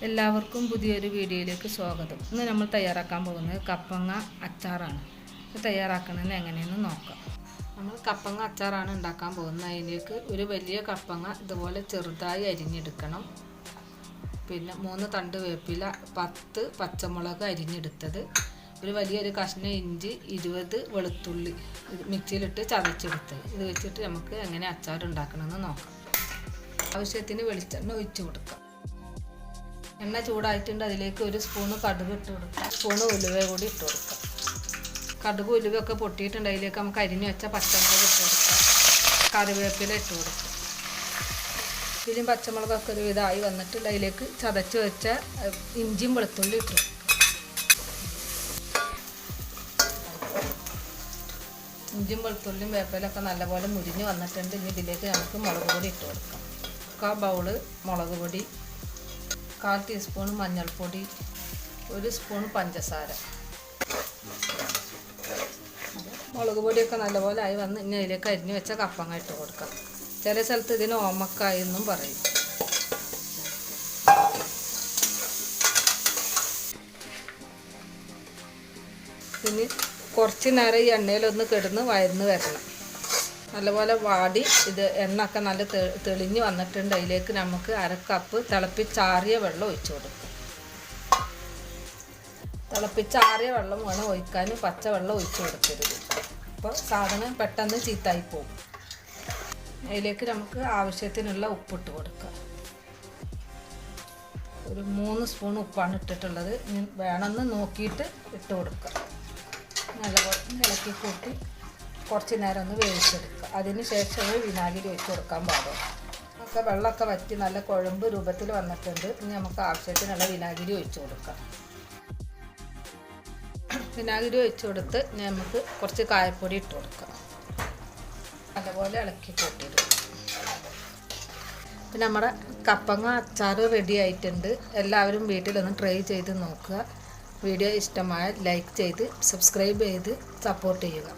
എല്ലാവർക്കും പുതിയൊരു വീഡിയോയിലേക്ക് സ്വാഗതം. ഇന്ന് നമ്മൾ തയ്യാറാക്കാൻ പോകുന്നത് കപ്പങ്ങ അച്ചാറാണ്. ഇത് തയ്യാറാക്കുന്നത് എങ്ങനെയെന്ന് നോക്കാം. നമ്മൾ കപ്പങ്ങ അച്ചാറാണ് ഉണ്ടാക്കാൻ പോകുന്നത്. അതിലേക്ക് ഒരു വലിയ കപ്പങ്ങ ഇതുപോലെ ചെറുതായി അരിഞ്ഞെടുക്കണം. പിന്നെ 3 തണ്ട് വേപ്പില, 10 പച്ചമുളക് അരിഞ്ഞെടുത്തത്, ഒരു വലിയൊരു കഷ്ണം ഇഞ്ചി, 20 വെളുത്തുള്ളി മിക്സിയിലിട്ട് ചതച്ചെടുത്തത്. ഇത് വെച്ചിട്ട് നമുക്ക് എങ്ങനെ അച്ചാർ ഉണ്ടാക്കണമെന്ന് നോക്കാം. ആവശ്യത്തിന് വെളിച്ചെണ്ണ ഒഴിച്ചു കൊടുക്കാം. എണ്ണ ചൂടായിട്ടുണ്ട്. അതിലേക്ക് 1 സ്പൂണ് കടുക് ഇട്ട് കൊടുക്കാം. സ്പൂണ് ഉലുവ കൂടി ഇട്ട് കൊടുക്കാം. കടുക് ഉലുവയൊക്കെ പൊട്ടിയിട്ടുണ്ട്. അതിലേക്ക് നമുക്ക് അരിഞ്ഞു വെച്ച പച്ചമുളക് ഇട്ട് കൊടുക്കാം. കറിവേപ്പില ഇട്ട് കൊടുക്കാം. ഇതിലും പച്ചമുളകൊക്കെ ഒരു ഇതായി വന്നിട്ടുണ്ട്. അതിലേക്ക് ചതച്ച് വെച്ച ഇഞ്ചിയും വെളുത്തുള്ളി ഇട്ട് കൊടുക്കാം. ഇഞ്ചിയും വെളുത്തുള്ളിയും വേപ്പിലൊക്കെ നല്ലപോലെ മുരിഞ്ഞ് വന്നിട്ടുണ്ട്. ഇനി ഇതിലേക്ക് നമുക്ക് മുളക് പൊടി ഇട്ട് കൊടുക്കാം. 1/4 ബൗള് മുളക് പൊടി, 1/4 ടീസ്പൂൺ മഞ്ഞൾപ്പൊടി, 1 സ്പൂൺ പഞ്ചസാര. മുളക് പൊടിയൊക്കെ നല്ലപോലെ ആയി വന്ന് ഇനി അതിലേക്ക് അരിഞ്ഞു വെച്ച കപ്പങ്ങ ഇട്ട് കൊടുക്കാം. ചില സ്ഥലത്ത് ഇതിന് ഓമക്കായി എന്നും പറയും. ഇനി കുറച്ച് നേരം ഈ എണ്ണയിലൊന്ന് കിടന്ന് വയന്ന് വരണം. നല്ലപോലെ വാടി ഇത് എണ്ണയൊക്കെ നല്ല തെളിഞ്ഞ് വന്നിട്ടുണ്ട്. അതിലേക്ക് നമുക്ക് 1/2 കപ്പ് തിളപ്പിച്ചാറിയ വെള്ളം ഒഴിച്ചു കൊടുക്കും. തിളപ്പിച്ചാറിയ വെള്ളം വേണം ഒഴിക്കാൻ, പച്ചവെള്ളം ഒഴിച്ചു കൊടുക്കരുത്. അപ്പോൾ സാധനം പെട്ടെന്ന് ചീത്തായി പോകും. അതിലേക്ക് നമുക്ക് ആവശ്യത്തിനുള്ള ഉപ്പിട്ട് കൊടുക്കാം. ഒരു 3 സ്പൂൺ ഉപ്പാണ് ഇട്ടിട്ടുള്ളത്. വേണമെന്ന് നോക്കിയിട്ട് ഇട്ട് കൊടുക്കുക. നല്ലപോലെ ഇളക്കി കൂട്ടി കുറച്ച് നേരം ഒന്ന് വേവിച്ചെടുക്കുക. അതിന് ശേഷം വിനാഗിരി ഒഴിച്ച് കൊടുക്കാൻ പാടും. ഒക്കെ വെള്ളമൊക്കെ വറ്റി നല്ല കുഴമ്പ് രൂപത്തിൽ വന്നിട്ടുണ്ട്. ഇനി നമുക്ക് ആവശ്യത്തിനുള്ള വിനാഗിരി ഒഴിച്ച് കൊടുക്കാം. വിനാഗിരി ഒഴിച്ച് കൊടുത്ത് നമുക്ക് കുറച്ച് കായപ്പൊടി ഇട്ട് കൊടുക്കാം. അതുപോലെ ഇളക്കി കൂട്ടിയിടും. പിന്നെ നമ്മുടെ കപ്പങ്ങ അച്ചാർ റെഡി ആയിട്ടുണ്ട്. എല്ലാവരും വീട്ടിലൊന്ന് ട്രൈ ചെയ്ത് നോക്കുക. വീഡിയോ ഇഷ്ടമായാൽ ലൈക്ക് ചെയ്ത് സബ്സ്ക്രൈബ് ചെയ്ത് സപ്പോർട്ട് ചെയ്യുക.